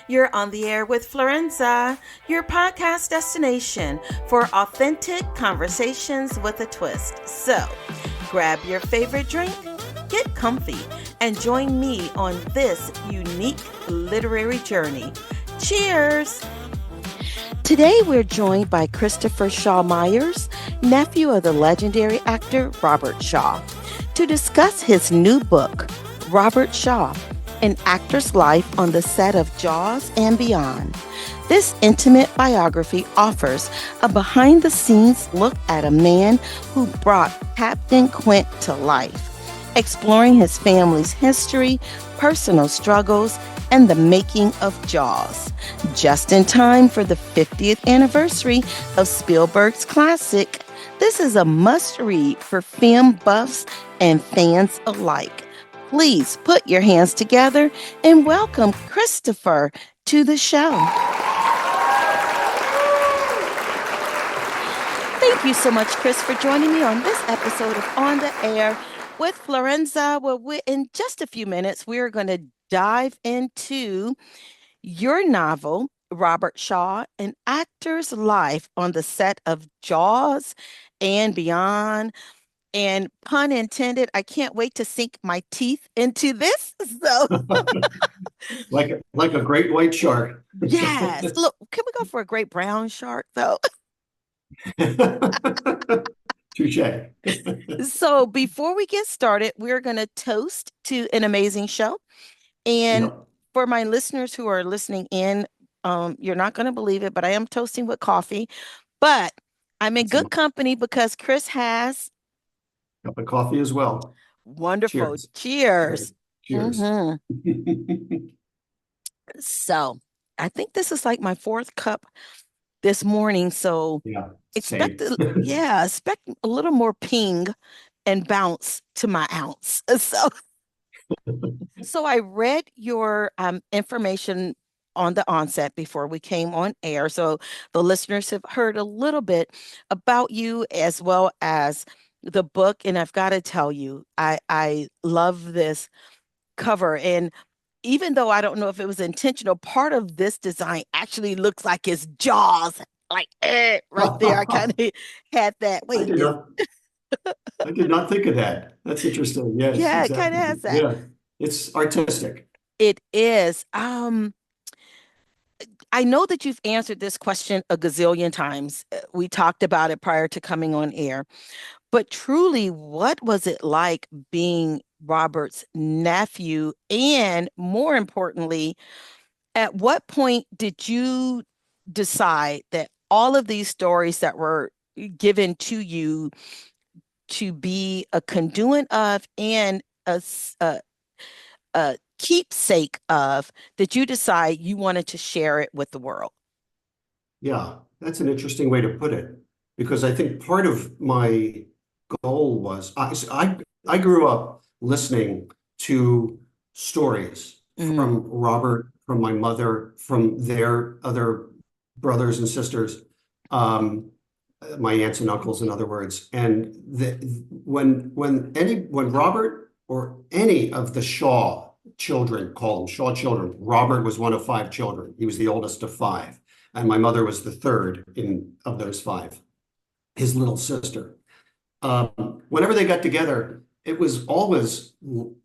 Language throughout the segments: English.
You're on the air with Florenza, your podcast destination for authentic conversations with a twist. So, grab your favorite drink, get comfy, and join me on this unique literary journey. Cheers! Today we're joined by Christopher Shaw Myers, nephew of the legendary actor Robert Shaw, to discuss his new book, Robert Shaw, an actor's life on the set of Jaws and beyond. This intimate biography offers a behind-the-scenes look at a man who brought Captain Quint to life, exploring his family's history, personal struggles, and the making of Jaws, just in time for the 50th anniversary of Spielberg's classic. This is a must-read for film buffs and fans alike. Please put your hands together and welcome Christopher to the show. Thank you so much, Chris, for joining me on this episode of On the Air with Florenza. Well, in just a few minutes, we're going to dive into your novel, Robert Shaw, an actor's life on the set of Jaws and beyond. And pun intended, I can't wait to sink my teeth into this. So, like a great white shark. yes. Look, can we go for a great brown shark, though? Touche. So, before we get started, we're going to toast to an amazing show. And Yep. for my listeners who are listening in, you're not going to believe it, but I am toasting with coffee. But I'm in good company because Chris has Cup of coffee as well. wonderful. Cheers. Cheers. Cheers. So I think this is like my fourth cup this morning. So Yeah. expect expect a little more ping and bounce to my ounce. So I read your information on the onset before we came on air. So the listeners have heard a little bit about you as well as the book. And I've got to tell you, I love this cover. And even though I don't know if it was intentional, part of this design actually looks like it's Jaws, like right there. I kind of had that. Wait, I did not think of that. That's interesting. Yes, yeah, it kind exactly. of has that. Yeah, it's artistic. It is. I know that you've answered this question a gazillion times. We talked about it prior to coming on air. But truly, what was it like being Robert's nephew? And more importantly, at what point did you decide that all of these stories that were given to you to be a conduit of and a keepsake of, did you decide you wanted to share it with the world? Yeah, that's an interesting way to put it, because I think part of my goal was I grew up listening to stories from Robert, from my mother, from their other brothers and sisters, my aunts and uncles, in other words. And when Robert or any of the Shaw children, call them Shaw children, Robert was one of 5 children. He was the oldest of 5. And my mother was the third of those 5, his little sister. Whenever they got together, it was always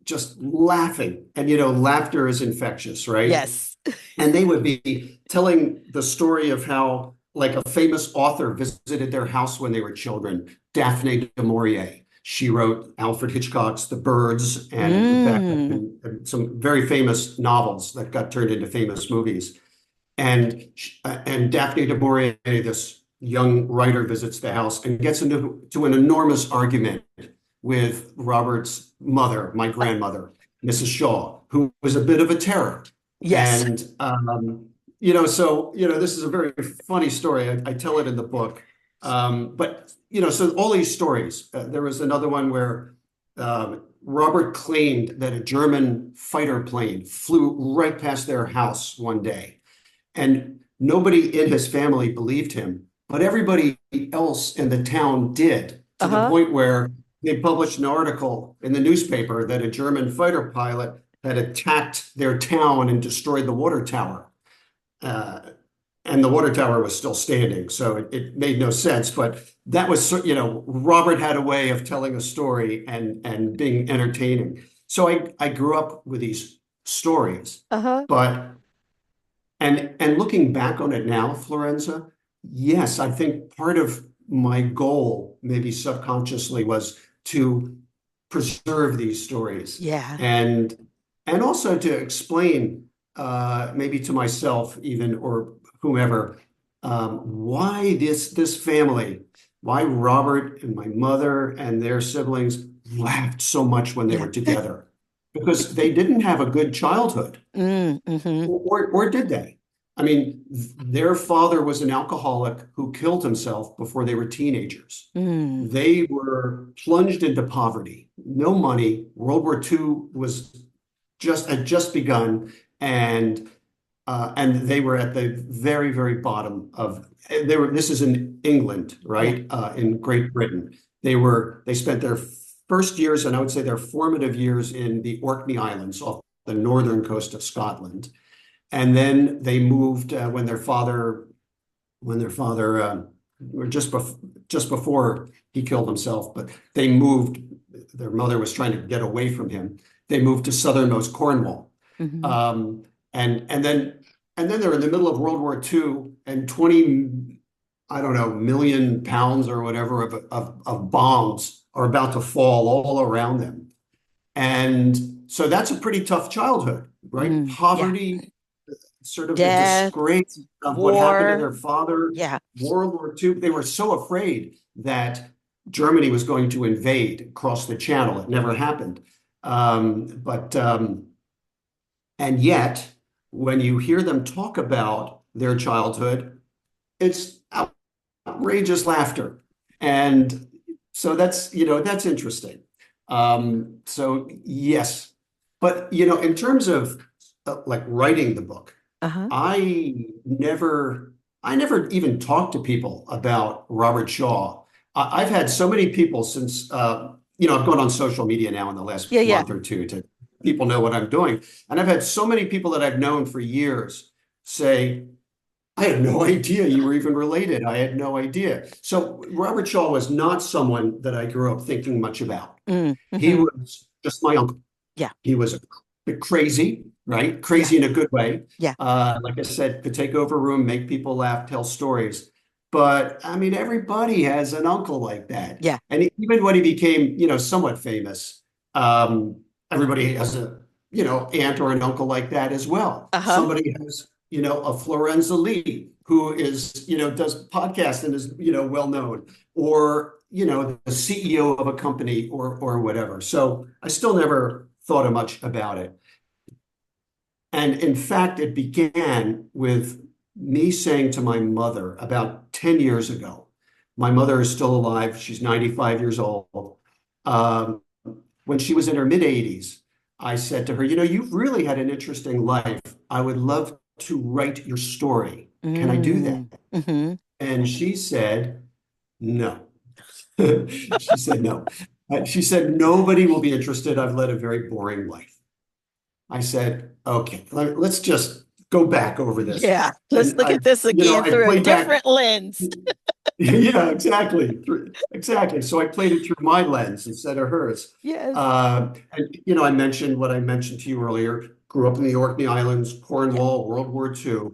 just laughing. And, laughter is infectious, right? Yes. And they would be telling the story of how, like, a famous author visited their house when they were children, Daphne du Maurier. She wrote Alfred Hitchcock's The Birds and some very famous novels that got turned into famous movies. And Daphne du Maurier, this young writer, visits the house and gets into an enormous argument with Robert's mother, my grandmother, Mrs. Shaw, who was a bit of a terror. Yes. And, this is a very funny story. I tell it in the book. So all these stories, there was another one where Robert claimed that a German fighter plane flew right past their house one day. And nobody in his family believed him, but everybody else in the town did, to the point where they published an article in the newspaper that a German fighter pilot had attacked their town and destroyed the water tower. uh, and the water tower was still standing, so it made no sense. But that was, Robert had a way of telling a story and being entertaining. So I grew up with these stories, Uh-huh. but and looking back on it now, Florenza, yes, I think part of my goal, maybe subconsciously, was to preserve these stories Yeah. and and also to explain, maybe to myself even or whomever, why this family, why Robert and my mother and their siblings laughed so much when they Yeah. were together, because they didn't have a good childhood. Mm-hmm. Or did they? I mean, their father was an alcoholic who killed himself before they were teenagers. Mm. They were plunged into poverty, no money. World War II had just begun, and they were at the very, very bottom of they were. This is in England, Yeah. right? In Great Britain. They spent their first years, and I would say their formative years, in the Orkney Islands off the northern coast of Scotland. And then they moved, when their father, or just before he killed himself, but they moved. Their mother was trying to get away from him. They moved to southernmost Cornwall, Mm-hmm. um, and then they're in the middle of World War II, and 20, I don't know, million pounds or whatever of bombs are about to fall all around them. And so that's a pretty tough childhood, right? Mm. Yeah. Poverty, sort of the Death, disgrace of what happened to war. their father, Yeah. World War II. They were so afraid that Germany was going to invade across the channel. It never happened. But and yet, when you hear them talk about their childhood, it's outrageous laughter. And so that's interesting. So yes, but in terms of, like, writing the book, Uh-huh. I never, I never even talked to people about Robert Shaw. I've had so many people since, I've gone on social media now in the last Yeah, yeah. month or two to people know what I'm doing. And I've had so many people that I've known for years say, I had no idea you were even related. I had no idea. So Robert Shaw was not someone that I grew up thinking much about. He Mm-hmm. was just my uncle. Yeah. He was a bit crazy, right? Yeah. Crazy in a good way. Yeah. Like I said, could take over a room, make people laugh, tell stories. But I mean, everybody has an uncle like that. Yeah. And even when he became, somewhat famous, um, everybody has a, aunt or an uncle like that as well. Uh-huh. Somebody has, a Florenza Lee who is, does podcasts and is, well known, or, the CEO of a company or whatever. So I still never thought much about it. And in fact, it began with me saying to my mother about 10 years ago. My mother is still alive. She's 95 years old. Um, when she was in her mid 80s, I said to her, you've really had an interesting life. I would love to write your story. Can I do that? Mm-hmm. And she said, no. She said, no. She said, nobody will be interested. I've led a very boring life. I said, okay, let's just go back over this. Yeah. Let's And look at this I again through a played back. different lens. Yeah, exactly. Exactly. So I played it through my lens instead of hers. Yes. And, I mentioned what I mentioned to you earlier, grew up in the Orkney Islands, Yeah. Cornwall, World War II.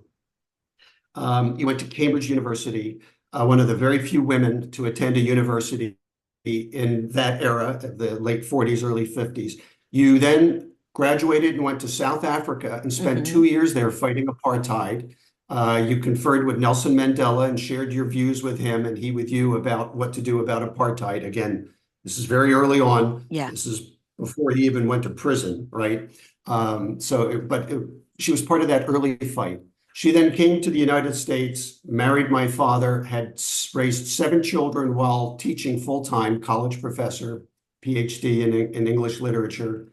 You went to Cambridge University, one of the very few women to attend a university in that era, the late 40s, early 50s. You then graduated and went to South Africa and spent Mm-hmm. 2 years there fighting apartheid. You conferred with Nelson Mandela and shared your views with him and he with you about what to do about apartheid. Again, this is very early on. Yeah. This is before he even went to prison, right? She was part of that early fight. She then came to the United States, married my father, had raised 7 children while teaching full-time, college professor, PhD in English literature.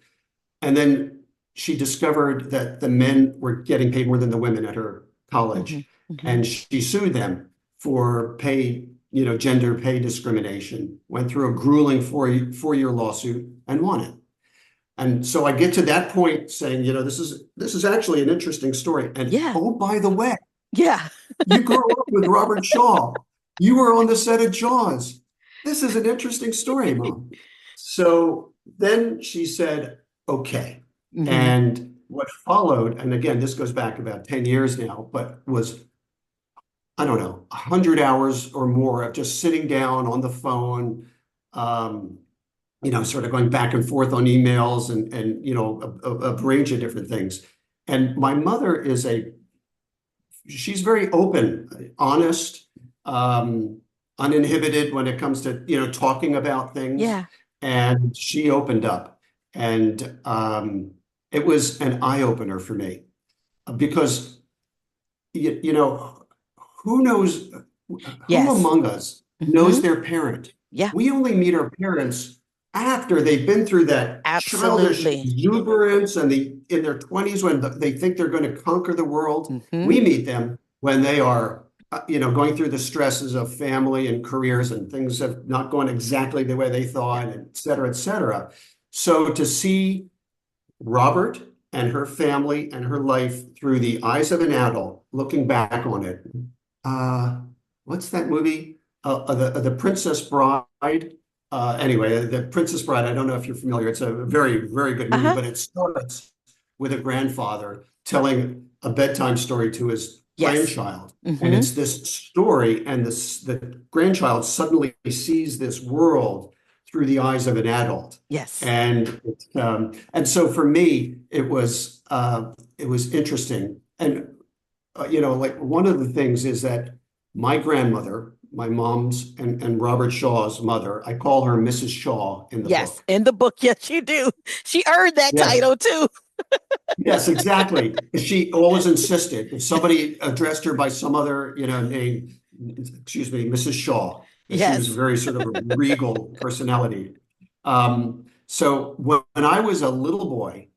And then she discovered that the men were getting paid more than the women at her Mm-hmm. college. Mm-hmm. And she sued them for gender pay discrimination, went through a grueling four-year lawsuit and won it. And so I get to that point saying, this is actually an interesting story. And Yeah. oh, by the way, Yeah. You grew up with Robert Shaw. You were on the set of Jaws. This is an interesting story, Mom. So then she said, okay. Hmm. And what followed, and again, this goes back about 10 years now, but was, I don't know, 100 hours or more of just sitting down on the phone, um, sort of going back and forth on emails and a range of different things. And my mother she's very open, honest, um, uninhibited when it comes to, talking about things. Yeah. And she opened up. And it was an eye opener for me because, you know, who knows, who Yes. among us Hmm. knows their parent? Yeah. We only meet our parents after they've been through that childish Absolutely. exuberance and in their 20s when they think they're going to conquer the world. Hmm. We meet them when they are, going through the stresses of family and careers and things have not gone exactly the way they Yeah. thought, et cetera, et cetera. So to see Robert and her family and her life through the eyes of an adult, looking back on it. Uh, what's that movie? The Princess Bride. Anyway, the Princess Bride. I don't know if you're familiar. It's a very, very good movie, Uh-huh. but it starts with a grandfather telling a bedtime story to his Yes. grandchild. And Hmm. it's this story, and the grandchild suddenly sees this world through the eyes of an adult. Yes. And so for me, it was interesting. And like one of the things is that my grandmother, my mom's and Robert Shaw's mother, I call her Mrs. Shaw in the Yes. book. In the book, yes, you do. She earned that Yes, title too. yes, exactly. She always insisted if somebody addressed her by some other, name, excuse me, Mrs. Shaw, because she was a Yes. very sort of a regal personality. So when I was a little boy,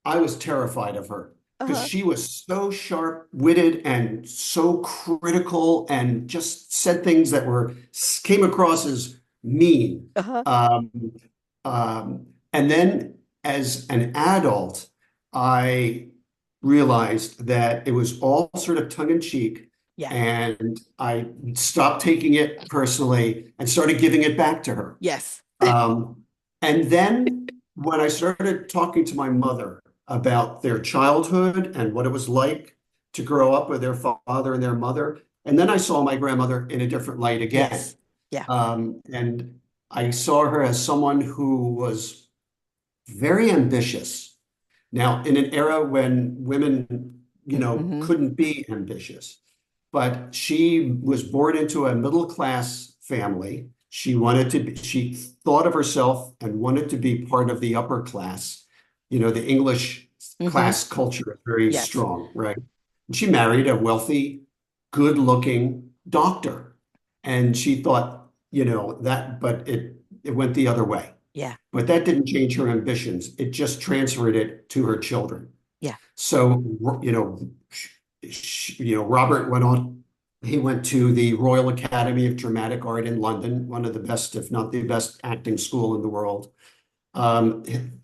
I was terrified of her because Uh-huh. she was so sharp-witted and so critical and just said things that came across as mean. Uh-huh. Um, and then as an adult, I realized that it was all sort of tongue-in-cheek, Yeah. and I stopped taking it personally and started giving it back to her. Yes. Um, and then when I started talking to my mother about their childhood and what it was like to grow up with their father and their mother, and then I saw my grandmother in a different light again. Yes. Yeah. And I saw her as someone who was very ambitious. Now, in an era when women, Hmm. couldn't be ambitious, but she was born into a middle class family. She thought of herself and wanted to be part of the upper class. The English Hmm. class culture is very Yes. strong, right? And she married a wealthy, good-looking doctor. And she thought, but it went the other way. Yeah. But that didn't change her ambitions. It just transferred it to her children. Yeah. So, Robert went on. He went to the Royal Academy of Dramatic Art in London, one of the best, if not the best, acting school in the world. Um,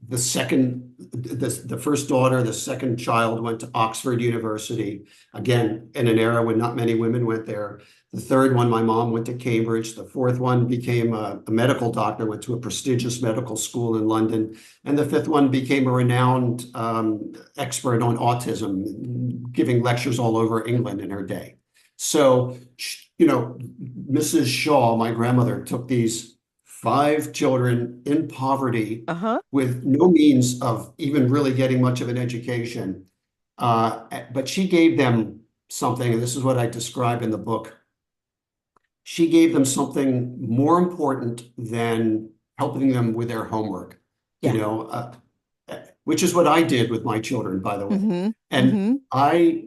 the first daughter, the second child went to Oxford University, again, in an era when not many women went there. The third one, my mom went to Cambridge. The fourth one became a medical doctor, went to a prestigious medical school in London. And the fifth one became a renowned expert on autism, giving lectures all over England in her day. So, Mrs. Shaw, my grandmother, took these five children in poverty Uh-huh. with no means of even really getting much of an education. But she gave them something, and this is what I describe in the book. She gave them something more important than helping them with their homework, you Yeah. know, uh, which is what I did with my children, by the way. Hmm. And Hmm.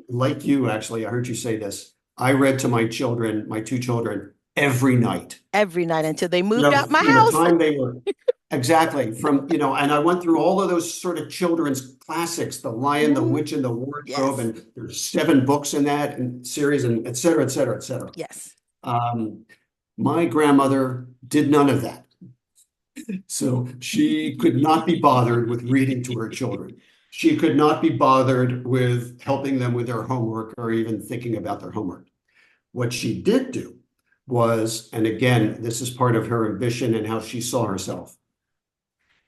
like you, actually, I heard you say this. I read to my children, my two children, every night. Every night until they moved out my From the house. time they were exactly and I went through all of those sort of children's classics, The Lion, the Hmm. Witch, and the Wardrobe, Yes. and there's seven books in that and series, and et cetera, et cetera, et cetera. Yes. Um, my grandmother did none of that. So she could not be bothered with reading to her children. She could not be bothered with helping them with their homework or even thinking about their homework. What she did do was, and again, this is part of her ambition and how she saw herself,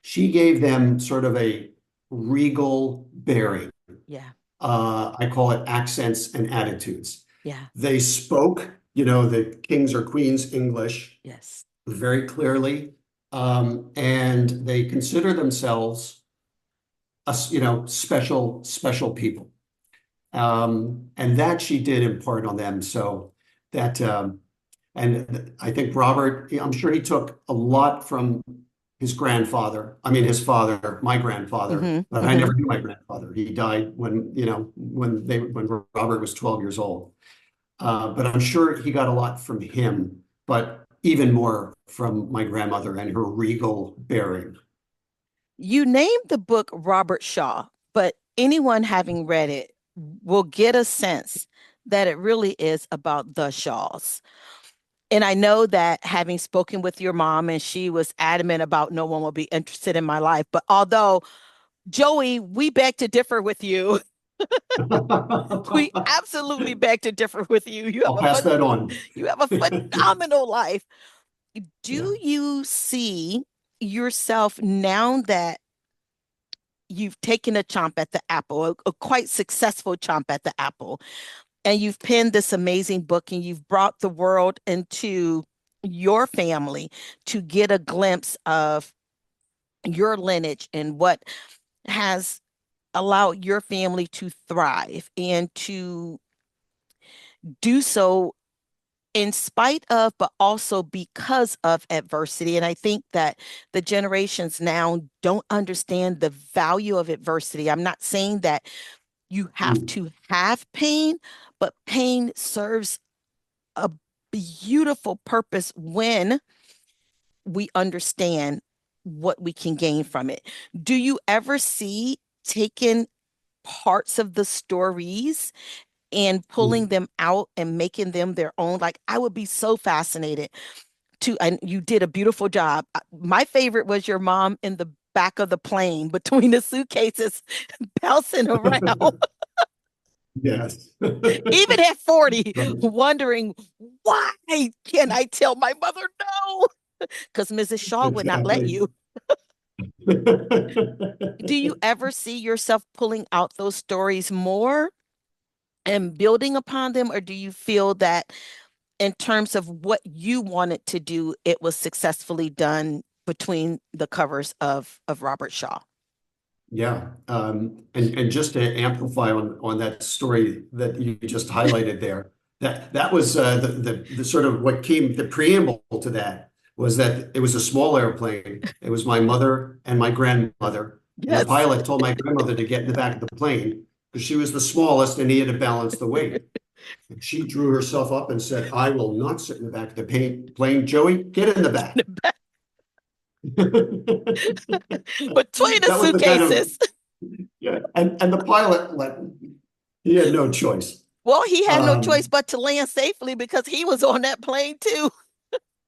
she gave them sort of a regal bearing. Yeah. I call it accents and attitudes. Yeah. They spoke, you know, the kings or queens English Yes. very clearly, and they consider themselves, you know, special people. And that she did impart on them. So that, and I think Robert, I'm sure he took a lot from his grandfather. I mean, his father, my grandfather, Mm-hmm. but I Mm-hmm. never knew my grandfather. He died when, you know, when Robert was 12 years old. But I'm sure he got a lot from him, but even more from my grandmother and her regal bearing. You named the book Robert Shaw, but anyone having read it will get a sense that it really is about the Shaws. And I know that having spoken with your mom, and she was adamant about no one will be interested in my life. But although, Joey, we beg to differ with you. We I'll absolutely beg to differ with you. pass that on. You have a phenomenal life. Yeah. Do you see yourself now that you've taken a chomp at the apple, a quite successful chomp at the apple, and you've penned this amazing book and you've brought the world into your family to get a glimpse of your lineage and what has allowed your family to thrive and to do so in spite of, but also because of adversity. And I think that the generations now don't understand the value of adversity. I'm not saying that you have Mm. to have pain, but pain serves a beautiful purpose when we understand what we can gain from it. Do you ever see taking parts of the stories and pulling Mm. them out and making them their own? Like, I would be so fascinated to, and you did a beautiful job. My favorite was your mom in the back of the plane between the suitcases bouncing around. Yes. Even at 40, wondering, why can I tell my mother no? Because Mrs. Shaw would not let Exactly. you. Do you ever see yourself pulling out those stories more and building upon them? Or do you feel that in terms of what you wanted to do, it was successfully done between the covers of Robert Shaw? Yeah. And just to amplify on that story that you just highlighted there, that was the sort of what came, the preamble to that was that it was a small airplane. It was my mother and my grandmother, and the Yes. pilot told my grandmother to get in the back of the plane because she was the smallest and he had to balance the weight. And she drew herself up and said, "I will not sit in the back of the plane. Joey, get in the back." Between the That was the kind of, suitcases. yeah, and the pilot let, he had no choice. Well, he had no choice Um, but to land safely because he was on that plane too.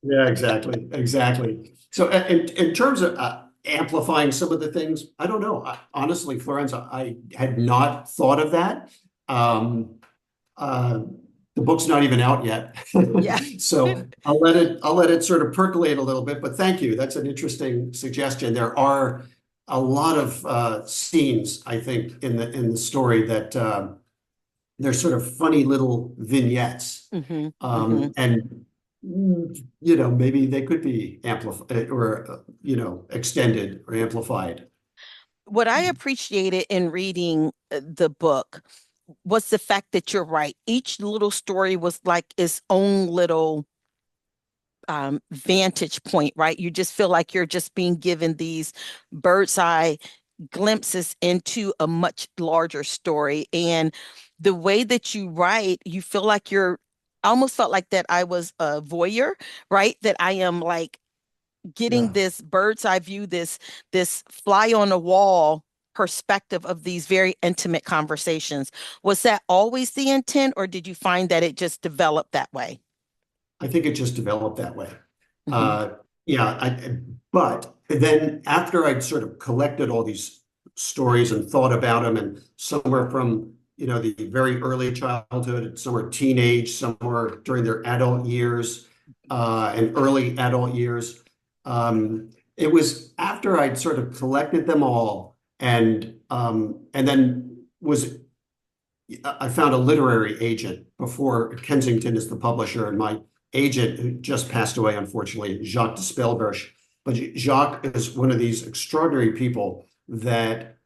yeah, exactly, exactly. So in terms of amplifying some of the things, I don't know. Honestly, Florenza, I had not thought of that. Um, uh, the book's not even out yet, Yeah. so I'll let it sort of percolate a little bit. But thank you. That's an interesting suggestion. There are a lot of scenes, I think, in the story that they're sort of funny little vignettes. Hmm. Hmm. And you know, maybe they could be amplified or you know, extended or amplified. What I appreciated in reading the book was the fact that you're right. Each little story was like its own little vantage point, right? You just feel like you're just being given these bird's eye glimpses into a much larger story. And the way that you write, you feel like you're, I almost felt like that I was a voyeur, right? That I am like getting Yeah, this bird's eye view, this fly on the wall perspective of these very intimate conversations. Was that always the intent, or did you find that it just developed that way? I think it just developed that way. Hmm. Uh, yeah, but then after I'd sort of collected all these stories and thought about them, and somewhere from, the very early childhood, somewhere teenage, somewhere during their adult years, and early adult years. It was after I'd sort of collected them all, and then I found a literary agent before. Kensington is the publisher, and my agent, who just passed away, unfortunately, Jacques de Spielberg. But Jacques is one of these extraordinary people that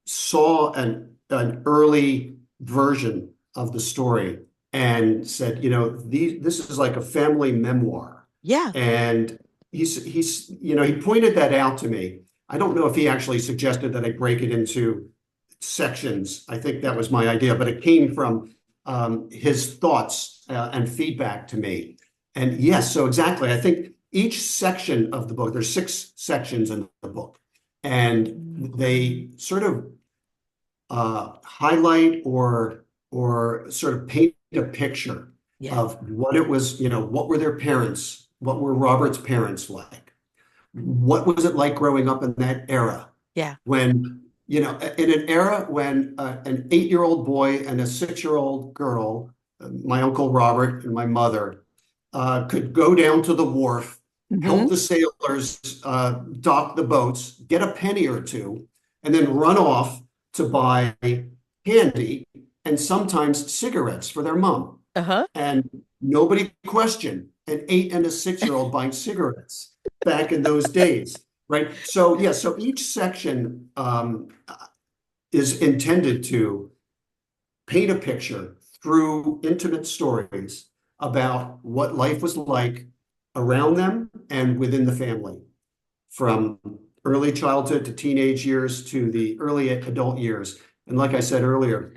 saw an early version of the story and said, this is like a family memoir. Yeah. And he pointed that out to me. I don't know if he actually suggested that I break it into sections. I think that was my idea, but it came from his thoughts and feedback to me. And yes, so exactly. I think each section of the book, there's 6 sections in the book, and they sort of highlight or sort of paint a picture of what it was, what were their parents, what were Robert's parents like? What was it like growing up in that era? Yeah. When, in an era when an 8-year-old boy and a 6-year-old girl, my Uncle Robert and my mother, could go down to the wharf, help the sailors dock the boats, get a penny or two, and then run off to buy candy and sometimes cigarettes for their mom. And nobody questioned an 8 and a 6-year-old buying cigarettes back in those days, right? So yeah, so each section is intended to paint a picture through intimate stories about what life was like around them and within the family, from early childhood to teenage years to the early adult years. And like I said earlier,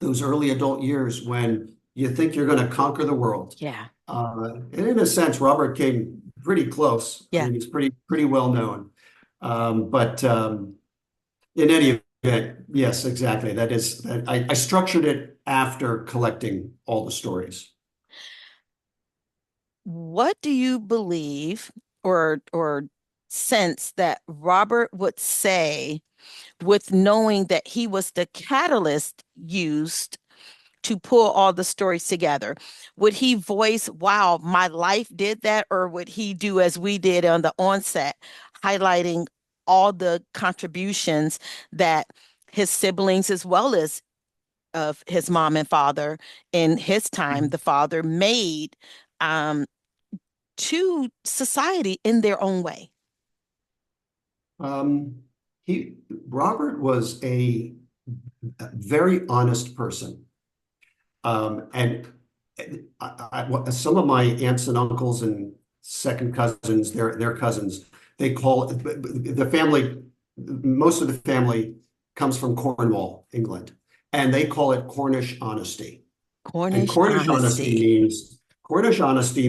those early adult years when you think you're going to conquer the world. Yeah. And in a sense, Robert came pretty close. I mean, he's pretty well known. But in any event, yes, exactly. That is, I structured it after collecting all the stories. What do you believe or sense that Robert would say, with knowing that he was the catalyst used to pull all the stories together? Would he voice, wow, my life did that? Or would he do as we did on the onset, highlighting all the contributions that his siblings, as well as of his mom and father in his time, the father made to society in their own way? Robert was a very honest person. And some of my aunts and uncles and second cousins, their cousins, they call it, the family, most of the family comes from Cornwall, England, and they call it Cornish honesty. And Cornish honesty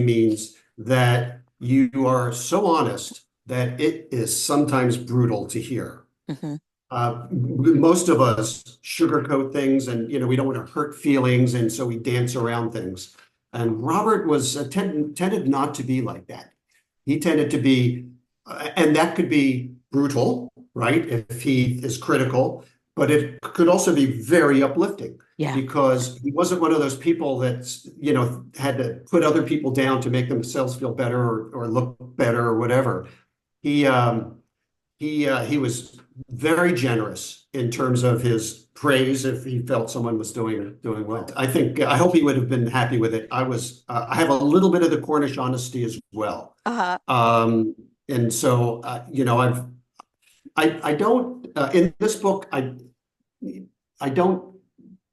means that you are so honest that it is sometimes brutal to hear. Most of us sugarcoat things, and we don't want to hurt feelings, and so we dance around things. And Robert was tended not to be like that. He tended to be, and that could be brutal, right? If he is critical, but it could also be very uplifting. Yeah. Because he wasn't one of those people that had to put other people down to make themselves feel better or look better or whatever. He was very generous in terms of his praise if he felt someone was doing well. I hope he would have been happy with it. I have a little bit of the Cornish honesty as well. And so I don't in this book I don't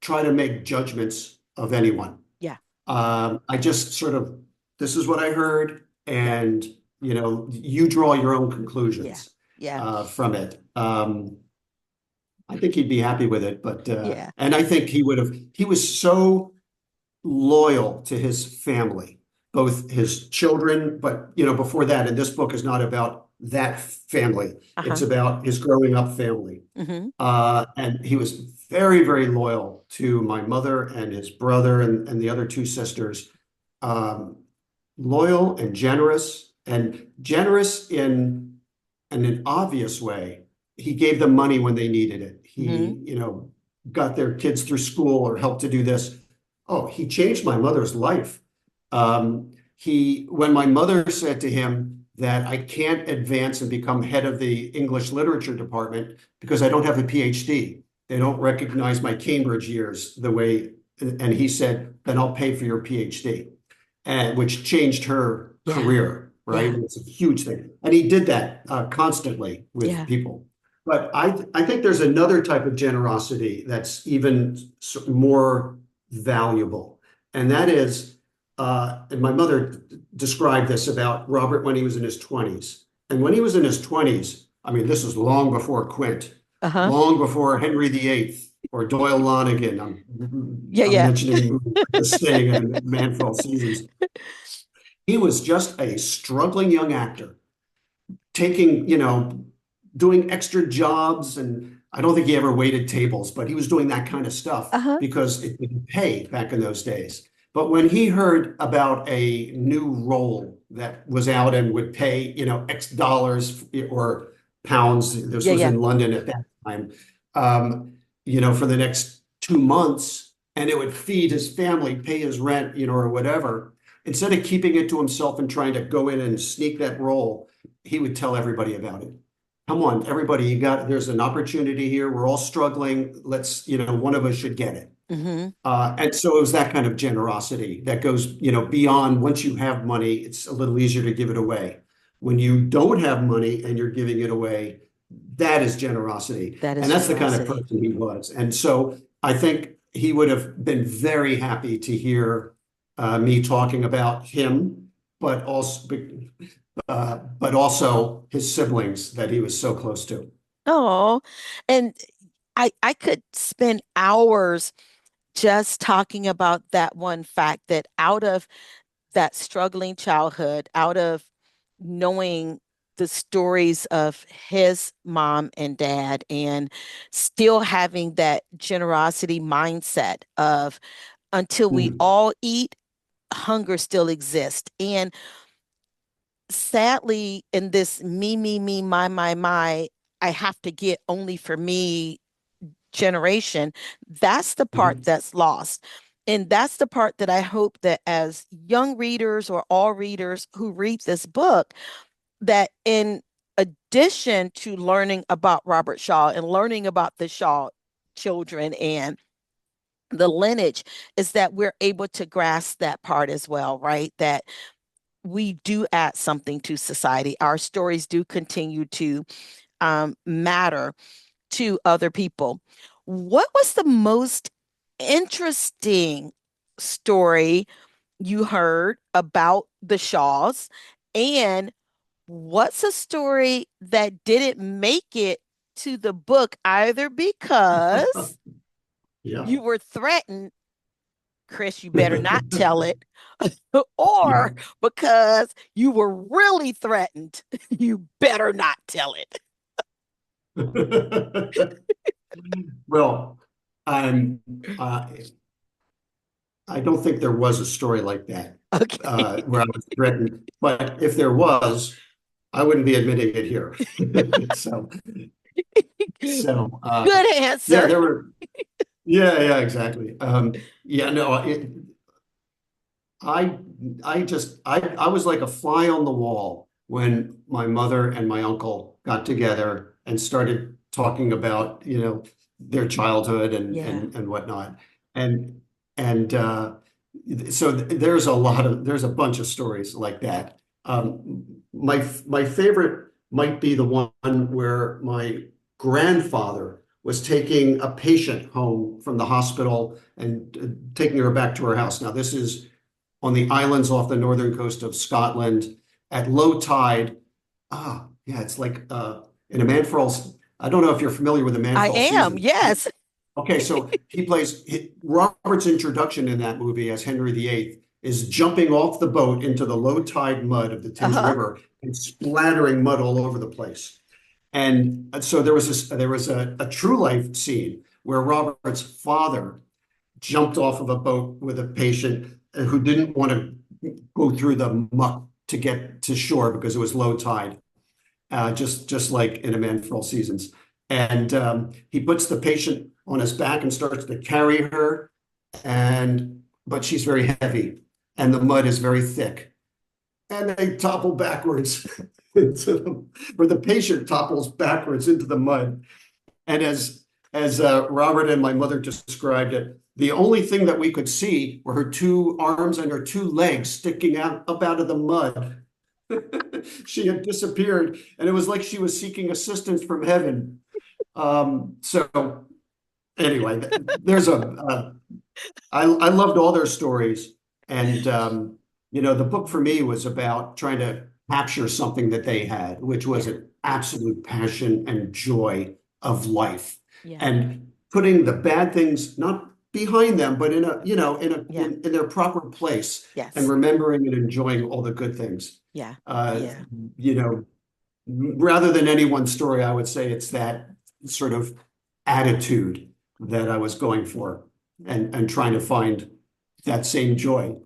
try to make judgments of anyone. Yeah. I just sort of, this is what I heard, and you draw your own conclusions. From it. I think he'd be happy with it, but and I think he was so loyal to his family, both his children, but before that, and this book is not about that family. It's about his growing up family. And he was very, very loyal to my mother and his brother and the other 2 sisters. Loyal and generous in an obvious way, he gave them money when they needed it. Hmm. He, got their kids through school or helped to do this. Oh, he changed my mother's life. When my mother said to him that I can't advance and become head of the English literature department because I don't have a PhD. They don't recognize my Cambridge years the way, and he said, then I'll pay for your PhD, and which changed her Yeah. career, right? Yeah. It's a huge thing. And he did that constantly with Yeah. people. But I think there's another type of generosity that's even more valuable. And that is, and my mother described this about Robert when he was in his 20s. And when he was in his 20s, I mean, this was long before Quint, Uh-huh. long before Henry VIII or Doyle Lonigan. Yeah. I'm Yeah. mentioning movies like The Sting and Man for All Seasons. He was just a struggling young actor, taking, doing extra jobs. And I don't think he ever waited tables, but he was doing that kind of stuff Uh-huh. because it didn't pay back in those days. But when he heard about a new role that was out and would pay, X dollars or pounds, this Yeah. was Yeah. in London at that time, for the next 2 months, and it would feed his family, pay his rent, or whatever. Instead of keeping it to himself and trying to go in and sneak that role, he would tell everybody about it. Come on, everybody, there's an opportunity here. We're all struggling. Let's, one of us should get it. Hmm. And so it was that kind of generosity that goes, beyond once you have money, it's a little easier to give it away. When you don't have money and you're giving it away, that is generosity. That And is that's the kind of generosity. person he was. And so I think he would have been very happy to hear me talking about him, but also his siblings that he was so close to. Oh, and I could spend hours just talking about that one fact that out of that struggling childhood, out of knowing the stories of his mom and dad, and still having that generosity mindset of until we Mm. all eat, hunger still exists. And sadly, in this me, my, I have to get only for me generation, that's the part Mhm. that's lost. And that's the part that I hope that as young readers or all readers who read this book, that in addition to learning about Robert Shaw and learning about the Shaw children and the lineage, is that we're able to grasp that part as well, right? That we do add something to society. Our stories do continue to matter to other people. What was the most interesting story you heard about the Shaws? And what's a story that didn't make it to the book either because Yeah. you were threatened, Chris, you better not tell it, or Yeah. because you were really threatened, you better not tell it. Well, I'm, I don't think there was a story like that Okay. where I was threatened. But if there was, I wouldn't be admitting it here. So, so Good yeah, answer. there were. Yeah, yeah, exactly. Yeah, no, I, I was like a fly on the wall when my mother and my uncle got together and started talking about, their childhood and Yeah. and whatnot. And and so there's a bunch of stories like that. My favorite might be the one where my grandfather was taking a patient home from the hospital and taking her back to her house. Now, this is on the islands off the northern coast of Scotland at low tide. Yeah, it's like in a Man for All. I don't know if you're familiar with a Man I for All am. Seasons. Yes. Okay, so Robert's introduction in that movie as Henry VIII is jumping off the boat into the low tide mud of the Thames Uh-huh. River and splattering mud all over the place. And so there was a true life scene where Robert's father jumped off of a boat with a patient who didn't want to go through the muck to get to shore because it was low tide, just like in A Man for All Seasons. And he puts the patient on his back and starts to carry her, and but she's very heavy, and the mud is very thick, and they topple backwards where the patient topples backwards into the mud. And as Robert and my mother described it, the only thing that we could see were her two arms and her two legs sticking out up out of the mud. She had disappeared, and it was like she was seeking assistance from heaven. So anyway, there's I loved all their stories, and the book for me was about trying to capture something that they had, which was Yeah. an absolute passion and joy of life, Yeah. and putting the bad things not behind them, but in a Yeah. in their proper place, and Yes. remembering and enjoying all the good things. Yeah. Uh, Yeah. you know, rather than any one story, I would say it's that sort of attitude that I was going for, and trying to find that same joy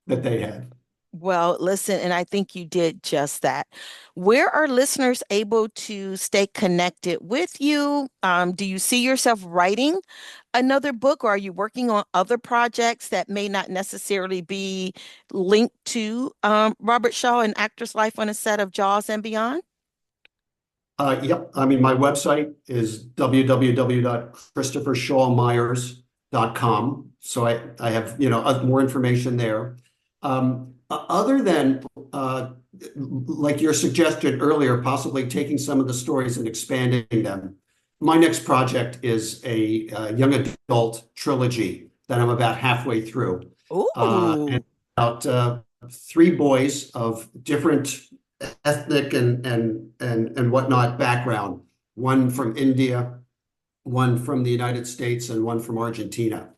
that they had. Well, listen, and I think you did just that. Where are listeners able to stay connected with you? Do you see yourself writing another book, or are you working on other projects that may not necessarily be linked to Robert Shaw and Actor's Life on a Set of Jaws and Beyond? Yep. I mean, my website is www.christophershawmyers.com. So I have, more information there. Other than, like your suggestion earlier, possibly taking some of the stories and expanding them. My next project is a young adult trilogy that I'm about halfway through. And Ooh, about three boys of different ethnic and whatnot background, one from India, one from the United States, and one from Argentina,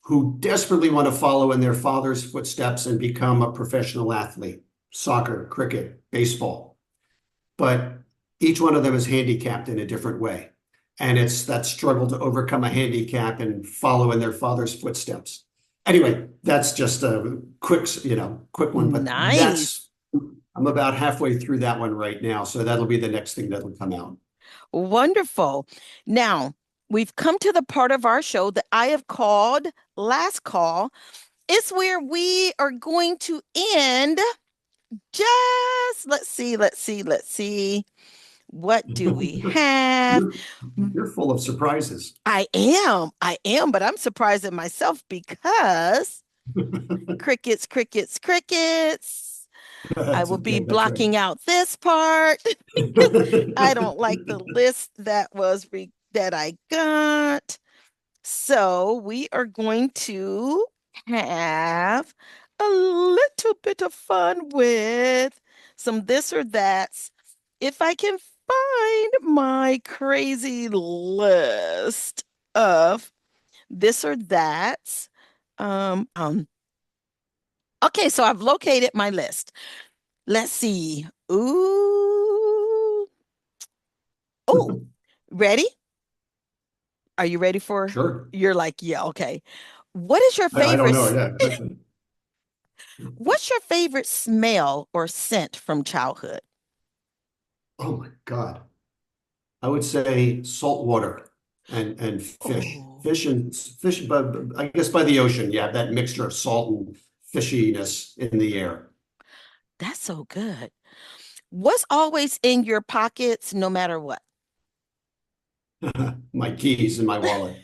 who desperately want to follow in their father's footsteps and become a professional athlete, soccer, cricket, baseball. But each one of them is handicapped in a different way. And it's that struggle to overcome a handicap and follow in their father's footsteps. Anyway, that's just a quick one, but nice. I'm about halfway through that one right now. So that'll be the next thing that'll come out. Wonderful. Now, we've come to the part of our show that I have called Last Call. It's where we are going to end. Just let's see. What do we have? You're you're full of surprises. I am, but I'm surprised at myself because crickets, crickets, crickets. I That's will be okay. That's right. blocking out this part because I don't like the list that I got. So we are going to have a little bit of fun with some this or that's. If I can find my crazy list of this or that's. Um, um, okay, so I've located my list. Let's see. Ooh. Oh, ready? Are you ready for? Sure. You're like, yeah, okay. What is your I don't favorite? know. Yeah. What's your favorite smell or scent from childhood? Oh my God. I would say salt water and fish. Oh, Fish, but I guess by the ocean, yeah, that mixture of salt and fishiness in the air. that's so good. What's always in your pockets, no matter what? My keys and my wallet.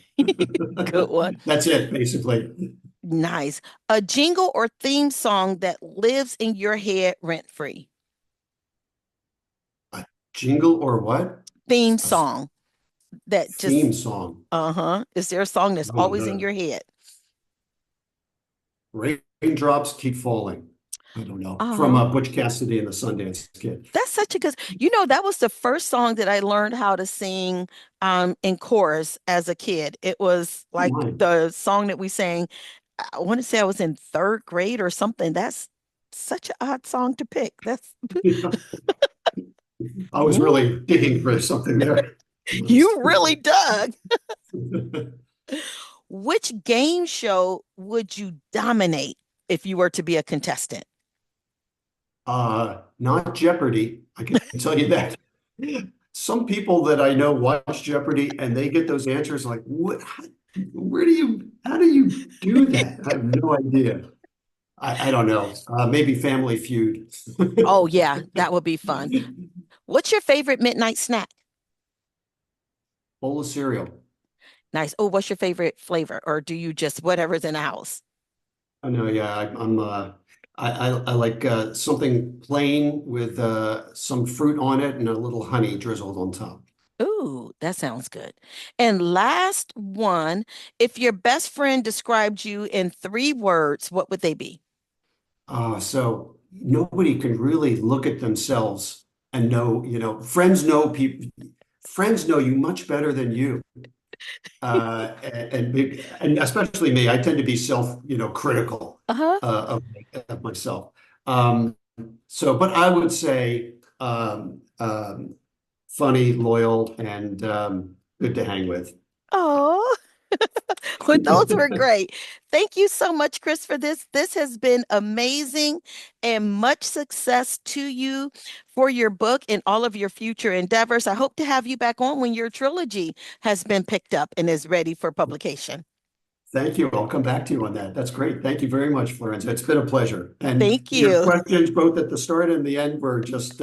Good one. That's it, basically. Nice. A jingle or theme song that lives in your head rent free. A jingle or what? Theme A song that just, theme song. uh-huh. Is there a song that's Oh always in no. your head? Raindrops keep falling. I don't know. From Uh-huh. Butch Cassidy and the Sundance Kid. That's such a good, that was the first song that I learned how to sing in chorus as a kid. It was Oh like my. the song that we sang. I want to say I was in third grade or something. That's such an odd song to pick. That's I was Ooh, really digging for something there. you really dug. Which game show would you dominate if you were to be a contestant? Not Jeopardy, I can tell you that. some people that I know watch Jeopardy and they get those answers like, what, how do you do that? I have no idea. I don't know. Maybe Family Feud. Oh, yeah, that would be fun. What's your favorite midnight snack? Bowl of cereal. Nice. Oh, what's your favorite flavor? Or do you just whatever's in the house? I know, yeah, I like something plain with some fruit on it and a little honey drizzled on top. Ooh, that sounds good. And last one, if your best friend described you in 3 words, what would they be? So nobody can really look at themselves and know, friends know people, friends know you much better than you. And especially me, I tend to be critical Uh-huh. of myself. Um, but I would say funny, loyal, and good to hang with. Oh, well, those were great. Thank you so much, Chris, for this. This has been amazing and much success to you for your book and all of your future endeavors. I hope to have you back on when your trilogy has been picked up and is ready for publication. Thank you. I'll come back to you on that. That's great. Thank you very much, Florenza. It's been a pleasure. And Thank your you. questions, both at the start and the end, were just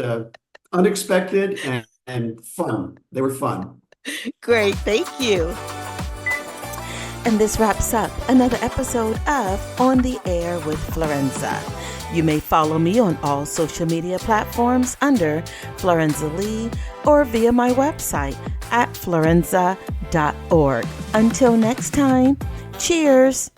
unexpected and fun. They were fun. Great. Thank you. And this wraps up another episode of On the Air with Florenza. You may follow me on all social media platforms under Florenza Lee or via my website at florenza.org. Until next time, cheers.